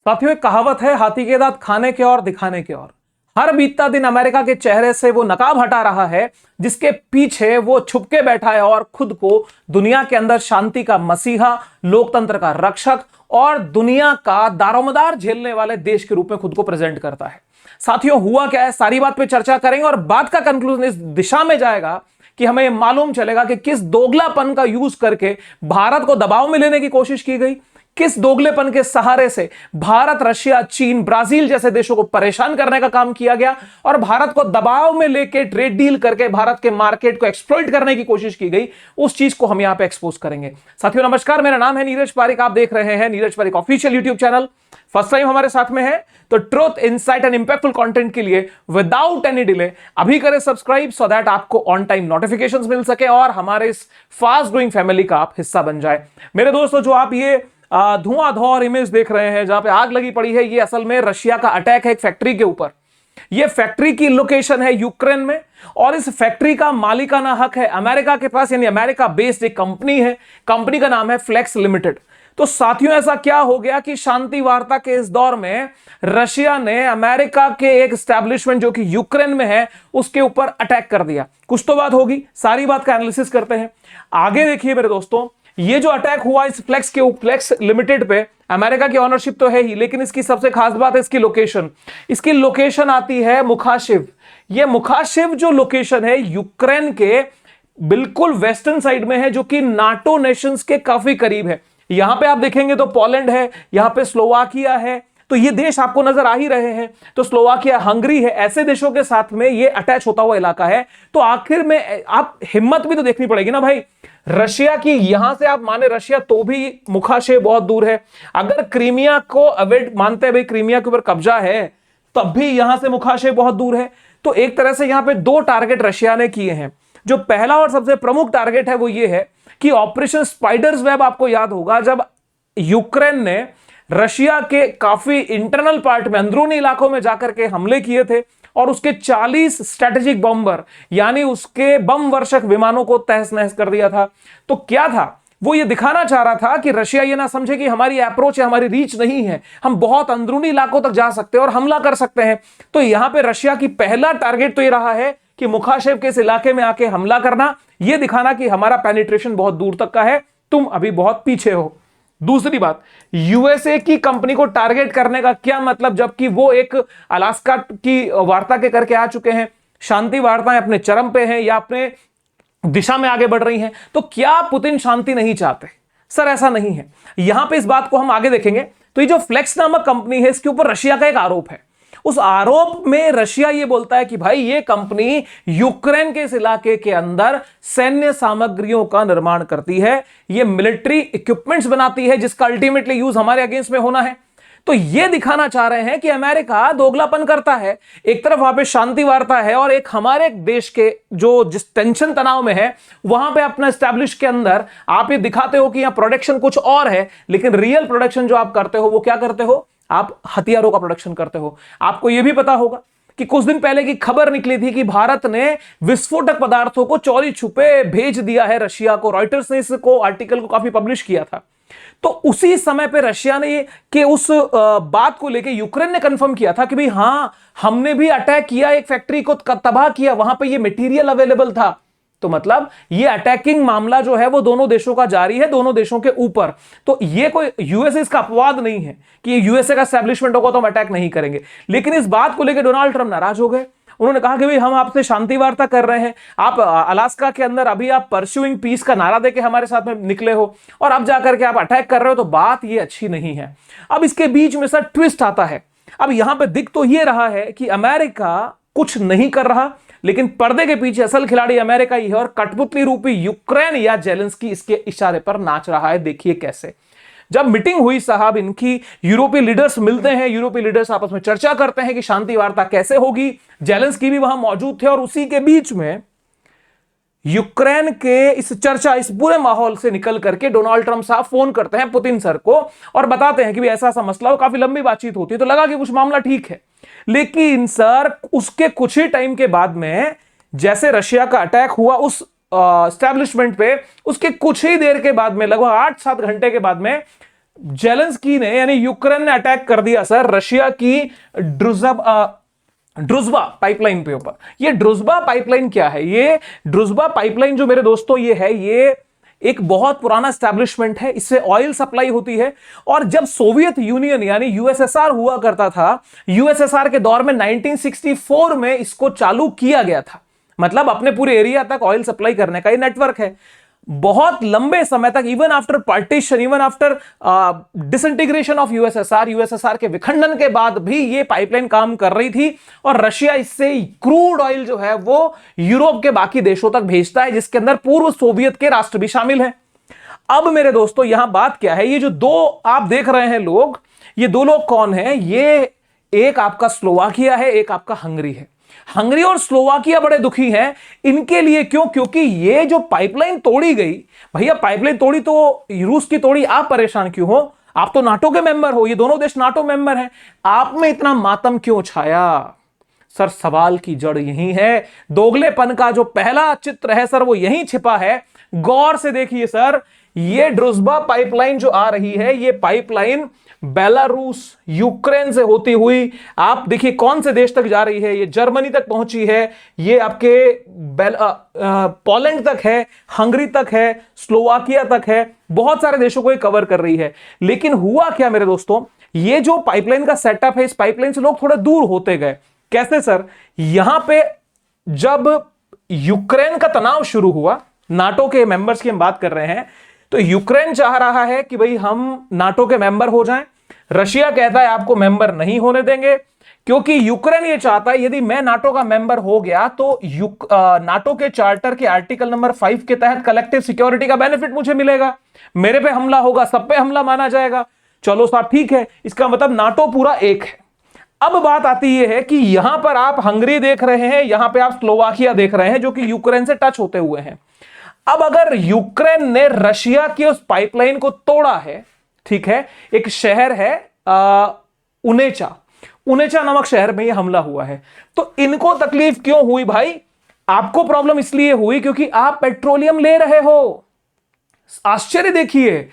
साथियों, एक कहावत है, हाथी के दांत खाने के और दिखाने के और। हर बीतता दिन अमेरिका के चेहरे से वो नकाब हटा रहा है जिसके पीछे वो छुपके बैठा है और खुद को दुनिया के अंदर शांति का मसीहा, लोकतंत्र का रक्षक और दुनिया का दारोमदार झेलने वाले देश के रूप में खुद को प्रेजेंट करता है। साथियों, हुआ क्या है, सारी बात पे चर्चा करेंगे और बात का कंक्लूजन इस दिशा में जाएगा कि हमें मालूम चलेगा कि किस दोगलापन का यूज करके भारत को दबाव में लेने की कोशिश की गई, किस दोगलेपन के सहारे से भारत, रशिया, चीन, ब्राजील जैसे देशों को परेशान करने का काम किया गया और भारत को दबाव में लेके ट्रेड डील करके भारत के मार्केट को एक्सप्लॉइट करने की कोशिश की गई। उस चीज को हम यहां पे एक्सपोज करेंगे। साथियों नमस्कार, मेरा नाम है नीरज पारिक, आप देख रहे हैं Neeraj Pareek official YouTube channel. First time हमारे साथ में है तो truth, insight and impactful content के लिए विदाउट एनी डिले अभी करें सब्सक्राइब, सो दैट आपको ऑन टाइम नोटिफिकेशंस मिल सके और हमारे इस फास्ट ग्रोइंग फैमिली का आप हिस्सा बन जाए। मेरे दोस्तों, जो आप ये धुआंधार इमेज देख रहे हैं जहां पे आग लगी पड़ी है, ये असल में रशिया का अटैक है एक फैक्ट्री के ऊपर। ये फैक्ट्री की लोकेशन है यूक्रेन में और इस फैक्ट्री का मालिकाना हक है अमेरिका के पास, यानी अमेरिका बेस्ड एक कंपनी है। कंपनी का नाम है फ्लेक्स लिमिटेड। तो साथियों, ऐसा क्या हो गया कि शांति वार्ता के इस दौर में रशिया ने अमेरिका के एक एस्टैब्लिशमेंट जो कि यूक्रेन में है उसके ऊपर अटैक कर दिया। कुछ तो बात होगी, सारी बात का एनालिसिस करते हैं। आगे देखिए मेरे दोस्तों, ये जो अटैक हुआ इस फ्लेक्स लिमिटेड पे, अमेरिका की ऑनरशिप तो है ही, लेकिन इसकी सबसे खास बात है इसकी लोकेशन। इसकी लोकेशन आती है मुखाशिव। ये मुखाशिव जो लोकेशन है यूक्रेन के बिल्कुल वेस्टर्न साइड में है, जो कि नाटो नेशंस के काफी करीब है। यहां पे आप देखेंगे तो पोलैंड है, यहां पे स्लोवाकिया है, तो ये देश आपको नजर आ ही रहे हैं। तो स्लोवाकिया, हंगरी है, ऐसे देशों के साथ में ये अटैच होता हुआ इलाका है। तो आखिर में आप हिम्मत भी तो देखनी पड़ेगी ना भाई, रशिया की। यहां से आप माने रशिया तो भी मुखाशे बहुत दूर है। अगर क्रीमिया को अवैध मानते हैं, भाई क्रीमिया के ऊपर कब्जा है, तब भी यहां से मुखाशे बहुत दूर है। तो एक तरह से यहां पे दो टारगेट रशिया ने किए हैं। जो पहला और सबसे प्रमुख टारगेट है वो ये है कि ऑपरेशन स्पाइडर्स वेब, आपको याद होगा जब यूक्रेन ने रशिया के काफी इंटरनल पार्ट में, अंदरूनी इलाकों में जाकर के हमले किए थे और उसके 40 स्ट्रेटेजिक बॉम्बर यानी उसके बम वर्षक विमानों को तहस नहस कर दिया था। तो क्या था, वो ये दिखाना चाह रहा था कि रशिया ये ना समझे कि हमारी अप्रोच है, हमारी रीच नहीं है, हम बहुत अंदरूनी इलाकों तक जा सकते हैं और हमला कर सकते हैं। तो यहां पे रशिया की पहला टारगेट तो ये रहा है कि मुखाशेव के इस इलाके में आके हमला करना, यह दिखाना कि हमारा पेनिट्रेशन बहुत दूर तक का है, तुम अभी बहुत पीछे हो। दूसरी बात, यूएसए की कंपनी को टारगेट करने का क्या मतलब, जबकि वो एक अलास्का की वार्ता के करके आ चुके हैं, शांति वार्ताएं अपने चरम पे हैं या अपने दिशा में आगे बढ़ रही हैं। तो क्या पुतिन शांति नहीं चाहते? सर ऐसा नहीं है। यहां पे इस बात को हम आगे देखेंगे। तो ये जो फ्लेक्स नामक कंपनी है, इसके ऊपर रशिया का एक आरोप है। उस आरोप में रशिया ये बोलता है कि भाई ये कंपनी यूक्रेन के इस इलाके के अंदर सैन्य सामग्रियों का निर्माण करती है, ये मिलिट्री इक्विपमेंट्स बनाती है जिसका अल्टीमेटली यूज हमारे अगेंस्ट में होना है। तो ये दिखाना चाह रहे हैं कि अमेरिका दोगलापन करता है। एक तरफ वहां पे शांति वार्ता है और एक हमारे देश के जो जिस टेंशन तनाव में है वहां पे अपना एस्टैब्लिश के अंदर आप ये दिखाते हो कि यहां प्रोडक्शन कुछ और है, लेकिन रियल प्रोडक्शन जो आप करते हो वो क्या करते हो, आप हथियारों का प्रोडक्शन करते हो। आपको यह भी पता होगा कि कुछ दिन पहले की खबर निकली थी कि भारत ने विस्फोटक पदार्थों को चोरी छुपे भेज दिया है रशिया को। रॉयटर्स ने इसको आर्टिकल को काफी पब्लिश किया था। तो उसी समय पे रशिया ने के उस बात को लेके यूक्रेन ने कंफर्म किया था कि भाई हां, हमने भी अटैक किया, एक फैक्ट्री को तबाह किया, वहां पे ये मटेरियल अवेलेबल था। तो मतलब ये अटैकिंग मामला जो है वो दोनों देशों का जारी है, दोनों देशों के ऊपर। तो ये कोई यूएसए इसका अपवाद नहीं है कि यूएसए का एस्टैब्लिशमेंट होगा तो हम अटैक नहीं करेंगे। लेकिन इस बात को लेकर डोनाल्ड ट्रंप नाराज हो गए। उन्होंने कहा कि भाई हम आपसे शांति वार्ता कर रहे हैं, आप अलास्का के अंदर अभी आप परस्यूइंग पीस का नारा देके हमारे साथ में निकले हो और अब जाकर के आप अटैक कर रहे हो, तो बात ये अच्छी नहीं है। अब इसके बीच में सर ट्विस्ट आता है। अब यहां पर दिख तो ये रहा है कि अमेरिका कुछ नहीं कर रहा, लेकिन पर्दे के पीछे असल खिलाड़ी अमेरिका ही है और कठपुतली रूपी यूक्रेन या जेलेंस्की इसके इशारे पर नाच रहा है। देखिए कैसे। जब मीटिंग हुई साहब, इनकी यूरोपीय लीडर्स मिलते हैं, यूरोपीय लीडर्स आपस में चर्चा करते हैं कि शांति वार्ता कैसे होगी। जेलेंस्की भी वहां मौजूद थे और उसी के बीच में यूक्रेन के इस चर्चा, इस पूरे माहौल से निकल करके डोनाल्ड ट्रंप साहब फोन करते हैं पुतिन सर को और बताते हैं कि भी ऐसा ऐसा मसला हो। काफी लंबी बातचीत होती है, तो लगा कि कुछ मामला ठीक है। लेकिन सर उसके कुछ ही टाइम के बाद में जैसे रशिया का अटैक हुआ उस एस्टैब्लिशमेंट पे, उसके कुछ ही देर के बाद में, लगभग 8-7 घंटे के बाद में जेलेंस्की ने यानी यूक्रेन ने अटैक कर दिया सर रशिया की ड्रुजबा पाइपलाइन पे ऊपर। ये ड्रुजबा पाइपलाइन क्या है? ये ड्रुजबा पाइपलाइन जो मेरे दोस्तों ये है, ये एक बहुत पुराना एस्टैब्लिशमेंट है, इससे ऑयल सप्लाई होती है। और जब सोवियत यूनियन यानी यूएसएसआर हुआ करता था, यूएसएसआर के दौर में 1964 में इसको चालू किया गया था। मतलब अपने पूरे एरिया तक ऑयल सप्लाई करने का ये नेटवर्क है। बहुत लंबे समय तक, even after partition, even after disintegration of USSR, USSR के विखंडन के बाद भी ये पाइपलाइन काम कर रही थी। और रशिया इससे क्रूड ऑयल जो है वो यूरोप के बाकी देशों तक भेजता है, जिसके अंदर पूर्व सोवियत के राष्ट्र भी शामिल हैं। अब मेरे दोस्तों यहां बात क्या है, ये जो दो आप देख रहे हैं लोग, ये दो लोग कौन है? ये एक आपका स्लोवाकिया है, एक आपका हंगरी है। हंगरी और स्लोवाकिया बड़े दुखी हैं। इनके लिए क्यों? क्योंकि ये जो पाइपलाइन तोड़ी गई, भैया पाइपलाइन तोड़ी तो रूस की तोड़ी, आप परेशान क्यों हो? आप तो नाटो के मेंबर हो, ये दोनों देश नाटो मेंबर हैं, आप में इतना मातम क्यों छाया? सर सवाल की जड़ यही है, दोगलेपन का जो पहला चित्र है सर वो यही छिपा है। गौर से देखिए सर, ये ड्रुजबा पाइपलाइन जो आ रही है, ये पाइपलाइन बेलारूस यूक्रेन से होती हुई आप देखिए कौन से देश तक जा रही है। ये जर्मनी तक पहुंची है, ये आपके पोलैंड तक है, हंगरी तक है, स्लोवाकिया तक है, बहुत सारे देशों को ये कवर कर रही है। लेकिन हुआ क्या मेरे दोस्तों, ये जो पाइपलाइन का सेटअप है, इस पाइपलाइन से लोग थोड़ा दूर होते गए। कैसे सर? यहां पे जब यूक्रेन का तनाव शुरू हुआ, नाटो के मेंबर्स की हम बात कर रहे हैं, तो यूक्रेन चाह रहा है कि भाई हम नाटो के मेंबर हो जाएं। रशिया कहता है आपको मेंबर नहीं होने देंगे, क्योंकि यूक्रेन ये चाहता है यदि मैं नाटो का मेंबर हो गया तो नाटो के चार्टर के आर्टिकल नंबर 5 के तहत कलेक्टिव सिक्योरिटी का बेनिफिट मुझे मिलेगा, मेरे पे हमला होगा, सब पे हमला माना जाएगा। चलो साहब ठीक है, इसका मतलब नाटो पूरा एक है। अब बात आती है कि यहां पर आप हंगरी देख रहे हैं, यहां पे आप स्लोवाकिया देख रहे हैं, जो कि यूक्रेन से टच होते हुए हैं। अब अगर यूक्रेन ने रशिया की उस पाइपलाइन को तोड़ा है, ठीक है, एक शहर है उनेचा नामक शहर में यह हमला हुआ है, तो इनको तकलीफ क्यों हुई भाई? आपको प्रॉब्लम इसलिए हुई क्योंकि आप पेट्रोलियम ले रहे हो। आश्चर्य देखिए,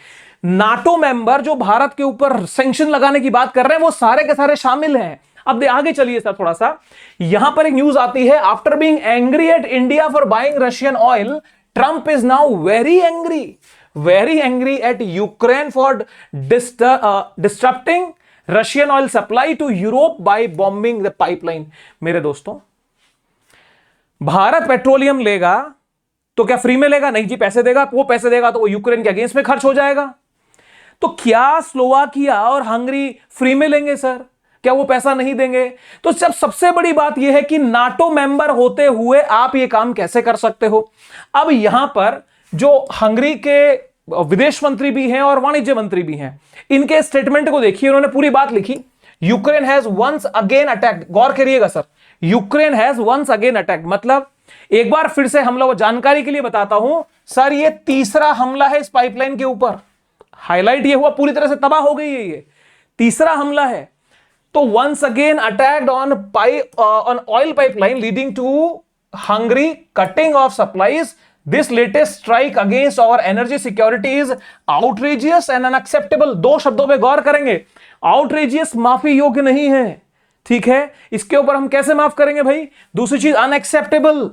नाटो मेंबर जो भारत के ऊपर सैंक्शन लगाने की बात कर रहे हैं वो सारे के सारे शामिल हैं। अब आगे चलिए सर थोड़ा सा, यहां पर एक न्यूज आती है, after being angry at India for buying Russian oil, Trump is now very angry at Ukraine for disrupting Russian oil supply to Europe by bombing the pipeline। मेरे दोस्तों, भारत पेट्रोलियम लेगा तो क्या फ्री में लेगा? नहीं जी, पैसे देगा। वो पैसे देगा तो वो यूक्रेन के अगेंस्ट में खर्च हो जाएगा। तो क्या स्लोवाकिया और हंगरी फ्री में लेंगे सर? क्या वो पैसा नहीं देंगे? तो जब सबसे बड़ी बात यह है कि नाटो मेंबर होते हुए आप ये काम कैसे कर सकते हो? अब यहां पर जो हंगरी के विदेश मंत्री भी हैं और वाणिज्य मंत्री भी हैं, इनके स्टेटमेंट को देखिए, उन्होंने पूरी बात लिखी। Ukraine has once again attacked, गौर करिएगा sir, Ukraine has once again attacked, मतलब एक बार फिर से हमला। वो जानकारी के लिए बताता हूं सर, ये तीसरा हमला है इस पाइपलाइन के ऊपर। हाईलाइट ये हुआ, पूरी तरह से तबाह हो गई है, ये तीसरा हमला है। तो once again attacked on oil pipeline leading to Hungary cutting off supplies. This latest strike against our energy security is outrageous and unacceptable। दो शब्दों पे गौर करेंगे, outrageous माफी योग्य नहीं है, ठीक है, इसके ऊपर हम कैसे माफ करेंगे भाई? दूसरी चीज unacceptable,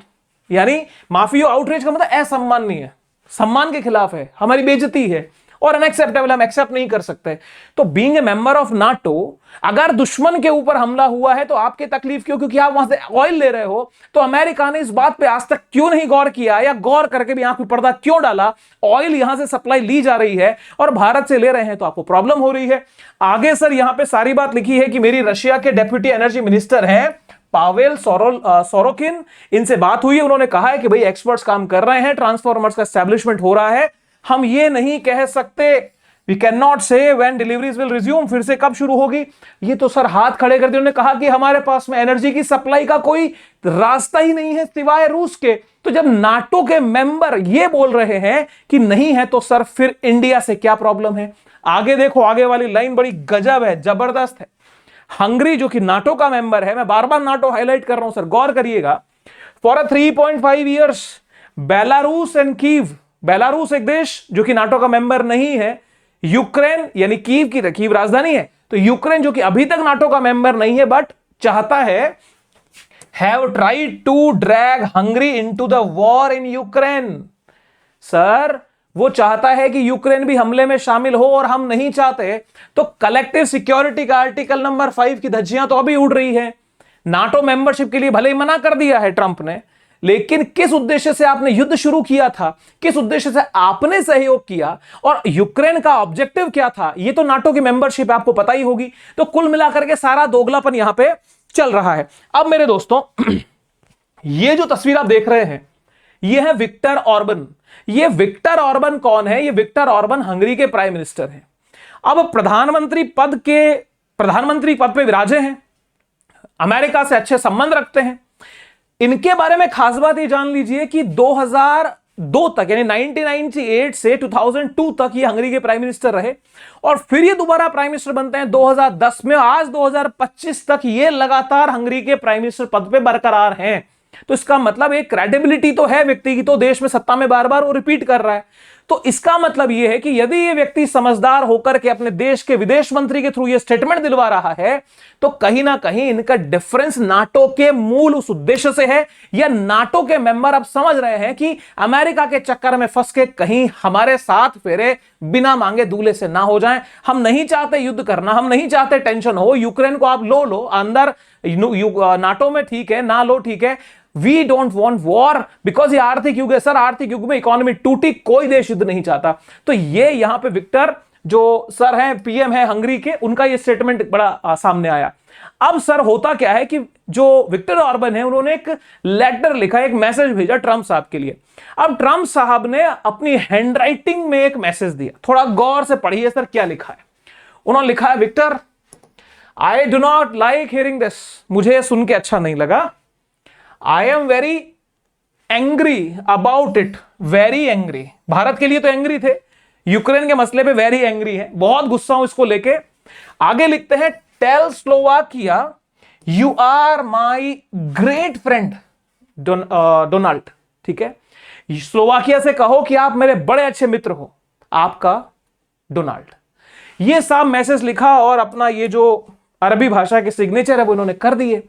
यानी माफी आउटरीच का मतलब असम्माननीय है, सम्मान के खिलाफ है, हमारी बेइज्जती है, और अनएक्सेप्टेबल, हम एक्सेप्ट नहीं कर सकते। तो being a member of NATO, अगर दुश्मन के ऊपर हमला हुआ है तो आपकी तकलीफ क्यों? क्योंकि आप वहां से ऑयल ले रहे हो। तो अमेरिका ने इस बात पे आज तक क्यों नहीं गौर किया, या गौर करके भी आंख में पर्दा क्यों डाला? ऑयल यहां से सप्लाई ली जा रही है और भारत से ले रहे हैं तो आपको प्रॉब्लम हो रही है। आगे सर यहां पे सारी बात लिखी है कि मेरी रशिया के डेप्यूटी एनर्जी मिनिस्टर हैं पावेल सोरोकिन, इनसे बात हुई, उन्होंने कहा है कि भाई एक्सपर्ट्स काम कर रहे हैं, ट्रांसफॉर्मर्स का एस्टैब्लिशमेंट हो रहा है, हम ये नहीं कह सकते, वी कैन नॉट से व्हेन डिलीवरीज विल रिज्यूम, फिर से कब शुरू होगी। ये तो सर हाथ खड़े कर दिए, उन्होंने कहा कि हमारे पास में एनर्जी की सप्लाई का कोई रास्ता ही नहीं है सिवाय रूस के। तो जब नाटो के मेंबर ये बोल रहे हैं कि नहीं है, तो सर फिर इंडिया से क्या प्रॉब्लम है? आगे देखो, आगे वाली लाइन बड़ी गजब है, जबरदस्त है। हंगरी जो कि नाटो का मेंबर है, मैं बार बार नाटो हाईलाइट कर रहा हूं सर, गौर करिएगा, for 3.5 years Belarus and Kyiv, Belarus एक देश जो कि नाटो का मेंबर नहीं है, यूक्रेन यानी कीव राजधानी है, तो यूक्रेन जो कि अभी तक नाटो का मेंबर नहीं है बट चाहता है, have tried to drag Hungary into the war in Ukraine. Sir वो चाहता है कि यूक्रेन भी हमले में शामिल हो और हम नहीं चाहते, तो कलेक्टिव सिक्योरिटी का आर्टिकल नंबर 5 की धज्जियां तो अभी उड़ रही है। नाटो मेंबरशिप के लिए भले ही मना कर दिया है ट्रंप ने, लेकिन किस उद्देश्य से आपने युद्ध शुरू किया था, किस उद्देश्य से आपने सहयोग किया और यूक्रेन का ऑब्जेक्टिव क्या था, यह तो नाटो की मेंबरशिप आपको पता ही होगी। तो कुल मिलाकर के सारा दोगलापन यहां पे चल रहा है। अब मेरे दोस्तों ये जो तस्वीर आप देख रहे हैं, यह है विक्टर ऑर्बन। ये विक्टर ऑर्बन कौन है? ये विक्टर ऑर्बन हंगरी के प्राइम मिनिस्टर हैं। अब प्रधानमंत्री पद पे विराजे हैं, अमेरिका से अच्छे संबंध रखते हैं। इनके बारे में खास बात ये जान लीजिए कि 2002 तक यानी 1998 से 2002 तक ये हंगरी के प्राइम मिनिस्टर रहे और फिर ये दोबारा प्राइम मिनिस्टर बनते हैं 2010 में। आज 2025 तक ये लगातार हंगरी के प्राइम मिनिस्टर पद पे बरकरार हैं। तो इसका मतलब एक क्रेडिबिलिटी तो है व्यक्ति की, तो देश में सत्ता में बार बार वो रिपीट कर रहा है। तो इसका मतलब यह है कि यदि ये व्यक्ति समझदार होकर के अपने देश के विदेश मंत्री के थ्रू ये स्टेटमेंट दिलवा रहा है, तो कहीं ना कहीं इनका डिफरेंस नाटो के मूल उस उद्देश्य से है, या नाटो के मेंबर अब समझ रहे हैं कि अमेरिका के चक्कर में फंस के कहीं हमारे साथ फेरे बिना मांगे दूल्हे से ना हो जाएं। हम नहीं चाहते युद्ध करना, हम नहीं चाहते टेंशन हो, यूक्रेन को आप लो अंदर नाटो में, ठीक है, ना लो ठीक है, we don't want war because ये आर्थिक युग है। सर आर्थिक युग में इकोनॉमी टूटी, कोई देश युद्ध नहीं चाहता। तो ये यहां पे विक्टर जो सर हैं, पीएम है हंगरी के, उनका ये स्टेटमेंट बड़ा सामने आया। अब सर होता क्या है कि जो विक्टर ऑर्बन है उन्होंने एक लेटर लिखा, एक मैसेज भेजा ट्रंप साहब के लिए। अब ट्रंप साहब ने अपनी हैंडराइटिंग में एक मैसेज दिया, थोड़ा गौर से पढ़िए सर क्या लिखा है। उन्होंने लिखा है, Victor I do not like hearing this, मुझे सुन के अच्छा नहीं लगा। I am very angry about it, very angry। Bharat के लिए तो एंग्री थे, यूक्रेन के मसले पे वेरी एंग्री है, बहुत गुस्सा हूं इसको लेके। आगे लिखते हैं, tell Slovakia you are my great friend Donald. ठीक है, स्लोवाकिया से कहो कि आप मेरे बड़े अच्छे मित्र हो, आपका डोनाल्ड। ये साफ मैसेज लिखा और अपना ये जो अरबी भाषा के सिग्नेचर है वो इन्होंने कर दिए।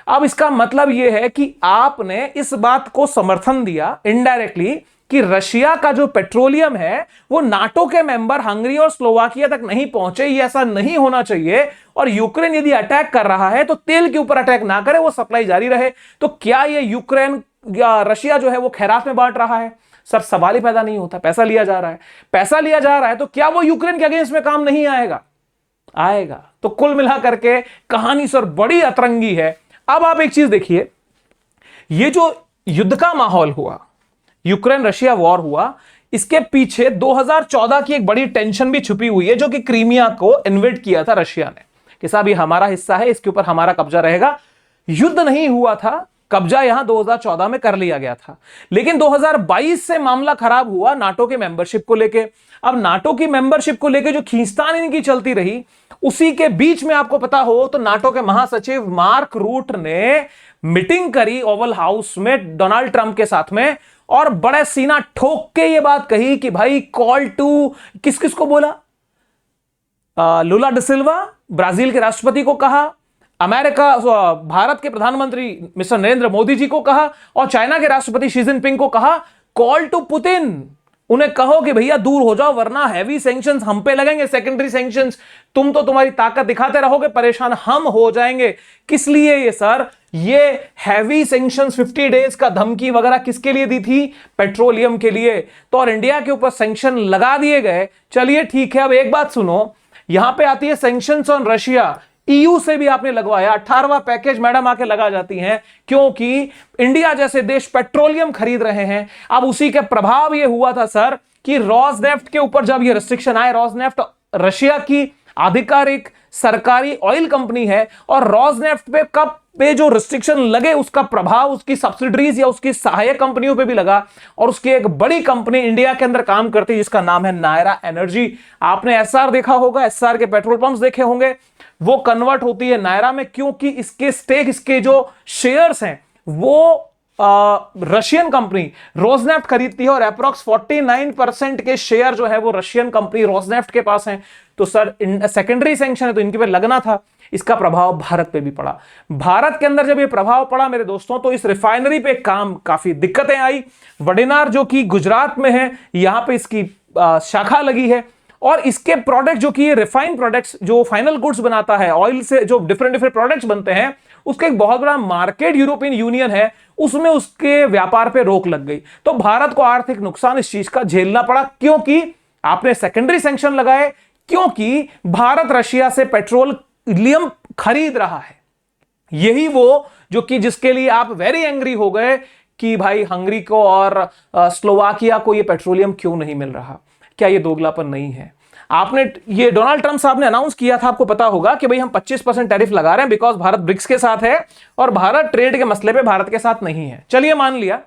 अब इसका मतलब यह है कि आपने इस बात को समर्थन दिया इनडायरेक्टली कि रशिया का जो पेट्रोलियम है वो नाटो के मेंबर हंगरी और स्लोवाकिया तक नहीं पहुंचे, ये ऐसा नहीं होना चाहिए। और यूक्रेन यदि अटैक कर रहा है तो तेल के ऊपर अटैक ना करे, वो सप्लाई जारी रहे। तो क्या ये यूक्रेन या रशिया जो है वो खैरात में बांट रहा है? सर सवाल ही पैदा नहीं होता। पैसा लिया जा रहा है, पैसा लिया जा रहा है, तो क्या वो यूक्रेन के अगेंस्ट में काम नहीं आएगा? आएगा। तो कुल मिलाकर के कहानी सर बड़ी अतरंगी है। अब आप एक चीज देखिए, ये जो युद्ध का माहौल हुआ, यूक्रेन रशिया वॉर हुआ, इसके पीछे 2014 की एक बड़ी टेंशन भी छुपी हुई है, जो कि क्रीमिया को इन्वेड किया था रशिया ने कि साहब ये हमारा हिस्सा है, इसके ऊपर हमारा कब्जा रहेगा। युद्ध नहीं हुआ था, कब्जा यहां 2014 में कर लिया गया था, लेकिन 2022 से मामला खराब हुआ नाटो के मेंबरशिप को लेके। अब नाटो की मेंबरशिप को लेके जो खींचतान इनकी चलती रही, उसी के बीच में आपको पता हो तो नाटो के महासचिव मार्क रूट ने मीटिंग करी ओवल हाउस में डोनाल्ड ट्रंप के साथ में, और बड़े सीना ठोक के ये बात कही कि भाई कॉल टू किस किस को बोला, लुला ड सिल्वा ब्राजील के राष्ट्रपति को कहा, भारत के प्रधानमंत्री मिस्टर नरेंद्र मोदी जी को कहा, और चाइना के राष्ट्रपति शी जिनपिंग को कहा, कॉल टू पुतिन, उन्हें कहो कि भैया दूर हो जाओ वरना हैवी सैंक्शंस हम पे लगेंगे, सेकेंडरी सैंक्शंस, तुम तो तुम्हारी ताकत दिखाते रहोगे, परेशान हम हो जाएंगे। किस लिए ये सर? ये हैवी सैंक्शंस 50 डेज का धमकी वगैरह किसके लिए दी थी? पेट्रोलियम के लिए। तो और इंडिया के ऊपर सैंक्शन लगा दिए गए। चलिए ठीक है, अब एक बात सुनो, यहां पे आती है सैंक्शंस ऑन रशिया। ईयू से भी आपने लगवाया, 18वां पैकेज मैडम आके लगा जाती हैं, क्योंकि इंडिया जैसे देश पेट्रोलियम खरीद रहे हैं। अब उसी के प्रभाव ये हुआ था सर कि रोसनेफ्ट के ऊपर जब ये रिस्ट्रिक्शन आए, रोसनेफ्ट रशिया की आधिकारिक सरकारी ऑयल कंपनी है, और रोसनेफ्ट पे जो रिस्ट्रिक्शन लगे उसका प्रभाव उसकी सब्सिडरीज या उसकी सहायक कंपनियों पे भी लगा। और उसकी एक बड़ी कंपनी इंडिया के अंदर काम करती है जिसका नाम है नायरा एनर्जी। आपने एसआर देखा होगा, एसआर के पेट्रोल पंप्स देखे होंगे, वो कन्वर्ट होती है नायरा में, क्योंकि इसके स्टेक, इसके जो शेयर्स हैं वो रशियन कंपनी रोजनेफ्ट खरीदती है और अप्रॉक्स 49% के शेयर जो है वो रशियन कंपनी रोजनेफ्ट के पास हैं। तो सर सेकेंडरी सैंक्शन है तो इनके पे लगना था। इसका प्रभाव भारत पे भी पड़ा। भारत के अंदर जब ये प्रभाव पड़ा मेरे दोस्तों, तो इस रिफाइनरी पे काम काफी दिक्कतें आई। वडिनार जो कि गुजरात में है, यहां पे इसकी शाखा लगी है और इसके प्रोडक्ट जो कि रिफाइंड प्रोडक्ट्स जो फाइनल गुड्स बनाता है, ऑयल से जो डिफरेंट डिफरेंट प्रोडक्ट्स बनते हैं, उसका एक बहुत बड़ा मार्केट यूरोपियन यूनियन है, उसमें उसके व्यापार पे रोक लग गई। तो भारत को आर्थिक नुकसान इस चीज का झेलना पड़ा, क्योंकि आपने सेकेंडरी सैंक्शन लगाए, क्योंकि भारत रशिया से पेट्रोलियम खरीद रहा है। यही वो जो कि जिसके लिए आप वेरी एंग्री हो गए कि भाई हंगरी को और स्लोवाकिया को ये पेट्रोलियम क्यों नहीं मिल रहा। क्या ये दोगलापन नहीं है? आपने ये डोनाल्ड ट्रंप साहब ने अनाउंस किया था, आपको पता होगा कि भाई हम 25% टैरिफ लगा रहे हैं बिकॉज भारत ब्रिक्स के साथ है और भारत ट्रेड के मसले पे भारत के साथ नहीं है। चलिए मान लिया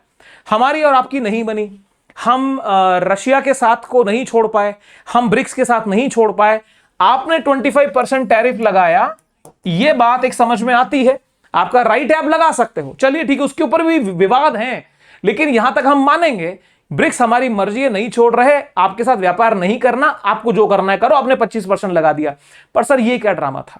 हमारी और आपकी नहीं बनी, हम रशिया के साथ को नहीं छोड़ पाए, हम ब्रिक्स के साथ नहीं छोड़ पाए, आपने 25% टैरिफ लगाया। ये बात एक समझ में आती है, आपका राइट है, आप लगा सकते हो, चलिए ठीक है, उसके ऊपर भी विवाद है, लेकिन यहां तक हम मानेंगे ब्रिक्स हमारी मर्जी है, नहीं छोड़ रहे, आपके साथ व्यापार नहीं करना, आपको जो करना है करो। आपने 25% लगा दिया। पर सर ये क्या ड्रामा था?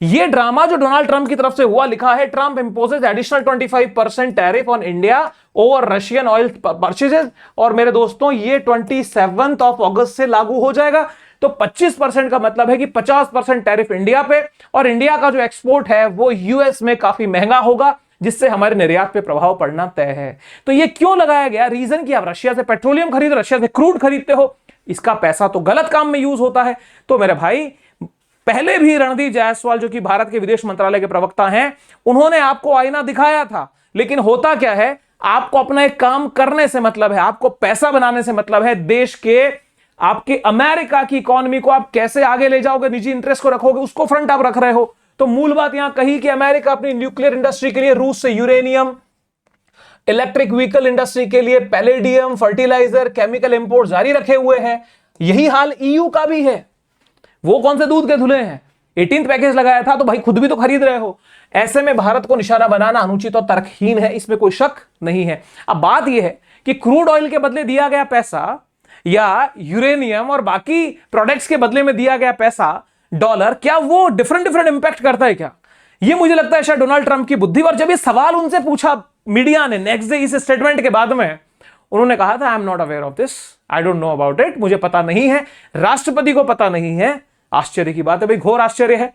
ये ड्रामा जो डोनाल्ड ट्रंप की तरफ से हुआ, लिखा है Trump imposes additional 25% tariff on India over Russian oil purchases. और मेरे दोस्तों ये 27 अगस्त से लागू हो जाएगा। तो 25% का मतलब है कि 50% टैरिफ इंडिया पे, और इंडिया का जो एक्सपोर्ट है वो यूएस में काफी महंगा होगा, जिससे हमारे निर्यात पे प्रभाव पड़ना तय है। तो ये क्यों लगाया गया? रीजन कि आप रशिया से पेट्रोलियम खरीद, रशिया से क्रूड खरीदते हो, इसका पैसा तो गलत काम में यूज होता है। तो मेरे भाई, पहले भी रणदीप जायसवाल जो कि भारत के विदेश मंत्रालय के प्रवक्ता हैं, उन्होंने आपको आईना दिखाया था, लेकिन होता क्या है, आपको अपना एक काम करने से मतलब है, आपको पैसा बनाने से मतलब है। देश के आपके अमेरिका की इकोनॉमी को आप कैसे आगे ले जाओगे, निजी इंटरेस्ट को रखोगे, उसको फ्रंट आप रख रहे हो। तो मूल बात यहां कही कि अमेरिका अपनी न्यूक्लियर इंडस्ट्री के लिए रूस से यूरेनियम, इलेक्ट्रिक व्हीकल इंडस्ट्री के लिए पैलेडियम, फर्टिलाइजर, केमिकल इंपोर्ट जारी रखे हुए हैं। यही हाल ईयू का भी है। वो कौन से दूध के धुले हैं? 18th पैकेज लगाया था, तो भाई खुद भी तो खरीद रहे हो। ऐसे में भारत को निशाना बनाना अनुचित और तर्कहीन है, इसमें कोई शक नहीं है। अब बात यह है कि क्रूड ऑयल के बदले दिया गया पैसा या यूरेनियम और बाकी प्रोडक्ट्स के बदले में दिया गया पैसा, डॉलर, क्या वो डिफरेंट इंपैक्ट करता है क्या? ये मुझे लगता है शायद डोनाल्ड ट्रंप की बुद्धि। और जब ये सवाल उनसे पूछा मीडिया ने नेक्स्ट डे इस स्टेटमेंट के बाद में, उन्होंने कहा था I am not aware of this, I don't know about it, मुझे पता नहीं है, राष्ट्रपति को पता नहीं है। आश्चर्य की बात है भाई, घोर आश्चर्य है।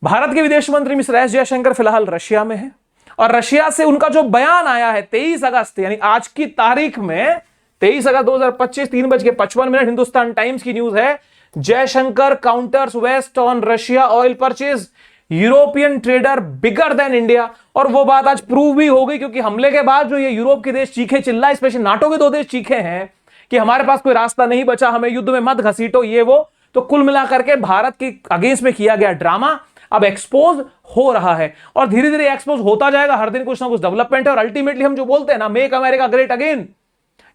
भारत के विदेश मंत्री मिस्टर एस जयशंकर फिलहाल रशिया में है और रशिया से उनका जो बयान आया है 23 अगस्त यानी आज की तारीख में 23 अगस्त 2025 3:55 हिंदुस्तान टाइम्स की न्यूज है, Jaishankar counters West on Russia oil purchase, European trader bigger than India. और वो बात आज प्रूव भी हो गई, क्योंकि हमले के बाद जो ये यूरोप के देश चीखे चिल्लाए, स्पेशली नाटो के 2 देश चीखे हैं कि हमारे पास कोई रास्ता नहीं बचा, हमें युद्ध में मत घसीटो, ये वो। तो कुल मिलाकर के भारत के अगेंस्ट में किया गया ड्रामा अब एक्सपोज हो रहा है और धीरे धीरे एक्सपोज होता जाएगा। हर दिन कुछ ना कुछ डेवलपमेंट है और अल्टीमेटली हम जो बोलते हैं ना, मेक अमेरिका ग्रेट अगेन,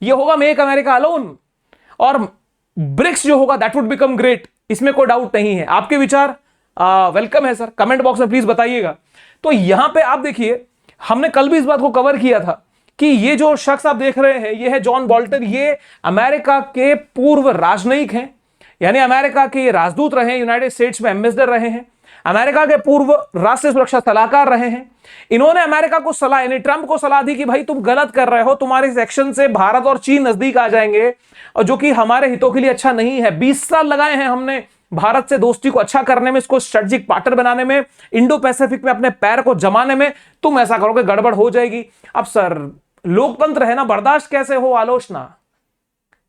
ये होगा मेक अमेरिका अलोन। और ब्रिक्स जो होगा दैट वुड बिकम ग्रेट, इसमें कोई डाउट नहीं है। आपके विचार वेलकम है सर, कमेंट बॉक्स में प्लीज बताइएगा। तो यहां पे आप देखिए, हमने कल भी इस बात को कवर किया था कि ये जो शख्स आप देख रहे हैं, ये है जॉन बोल्टन। ये अमेरिका के पूर्व राजनयिक हैं, यानी अमेरिका के राजदूत रहे हैं, यूनाइटेड स्टेट्स में एम्बेसडर रहे हैं, अमेरिका के पूर्व राष्ट्रीय सुरक्षा सलाहकार रहे हैं। इन्होंने अमेरिका को सलाह, यानी ट्रंप को सलाह दी कि भाई तुम गलत कर रहे हो, तुम्हारे इस एक्शन से भारत और चीन नजदीक आ जाएंगे और जो कि हमारे हितों के लिए अच्छा नहीं है। 20 साल लगाए हैं हमने भारत से दोस्ती को अच्छा करने में, इसको स्ट्रेटेजिक पार्टनर बनाने में, इंडो पैसिफिक में अपने पैर को जमाने में, तुम ऐसा करोगे गड़बड़ हो जाएगी। अब सर लोकतंत्र है ना, बर्दाश्त कैसे हो आलोचना,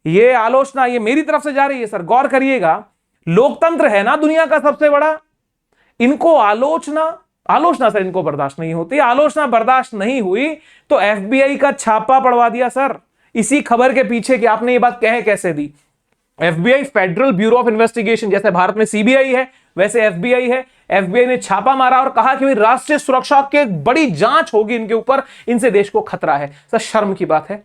ये आलोचना ये मेरी तरफ से जा रही है सर, गौर करिएगा। लोकतंत्र है ना दुनिया का सबसे बड़ा, इनको आलोचना सर इनको बर्दाश्त नहीं होती। आलोचना बर्दाश्त नहीं हुई तो एफबीआई का छापा पड़वा दिया सर, इसी खबर के पीछे कि आपने ये बात कह कैसे दी। FBI federal bureau of investigation, जैसे भारत में सीबीआई है वैसे एफबीआई है। एफबीआई ने छापा मारा और कहा कि राष्ट्रीय सुरक्षा की बड़ी जांच होगी इनके ऊपर, इनसे देश को खतरा है। सर शर्म की बात है।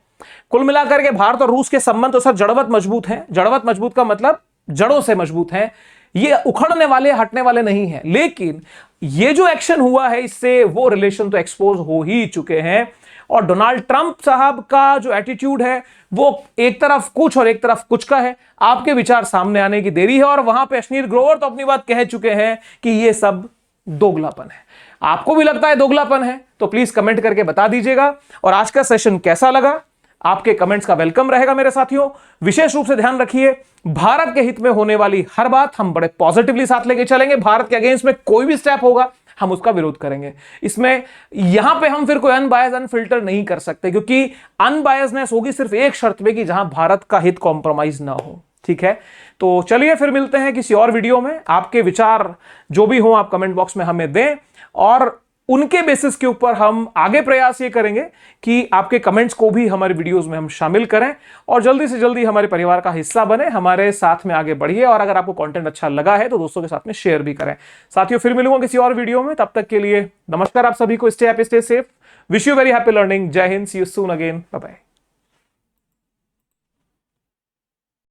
कुल मिलाकर के भारत और रूस के संबंध तो सर जड़वत मजबूत हैं। जड़वत मजबूत का मतलब जड़ों से मजबूत हैं, ये उखड़ने वाले हटने वाले नहीं हैं। लेकिन ये जो एक्शन हुआ है इससे वो रिलेशन तो एक्सपोज हो ही चुके हैं और डोनाल्ड ट्रंप साहब का जो एटीट्यूड है वो एक तरफ कुछ और एक तरफ कुछ का है। आपके विचार सामने आने की देरी है और वहां पे अश्नीर ग्रोवर तो अपनी बात कह चुके हैं कि ये सब दोगलापन है। आपको भी लगता है दोगलापन है तो प्लीज कमेंट करके बता दीजिएगा। और आज का सेशन कैसा लगा, आपके कमेंट्स का वेलकम रहेगा मेरे साथियों। विशेष रूप से ध्यान रखिए, भारत के हित में होने वाली हर बात हम बड़े पॉजिटिवली साथ लेके चलेंगे। भारत के अगेंस्ट में कोई भी स्टेप होगा हम उसका विरोध करेंगे। इसमें यहां पे हम फिर कोई अनबायस अनफिल्टर नहीं कर सकते, क्योंकि अनबायसनेस होगी सिर्फ एक शर्त पे कि जहां भारत का हित कॉम्प्रोमाइज ना हो। ठीक है, तो चलिए फिर मिलते हैं किसी और वीडियो में। आपके विचार जो भी हो आप कमेंट बॉक्स में हमें दें और उनके बेसिस के ऊपर हम आगे प्रयास ये करेंगे कि आपके कमेंट्स को भी हमारे वीडियोस में हम शामिल करें और जल्दी से जल्दी हमारे परिवार का हिस्सा बने, हमारे साथ में आगे बढ़िए। और अगर आपको कंटेंट अच्छा लगा है तो दोस्तों के साथ में शेयर भी करें। साथियों फिर मिलूंगा किसी और वीडियो में, तब तक के लिए नमस्कार आप सभी को। Stay happy, stay safe, wish you very happy learning. Jai Hind, see you soon again, bye bye.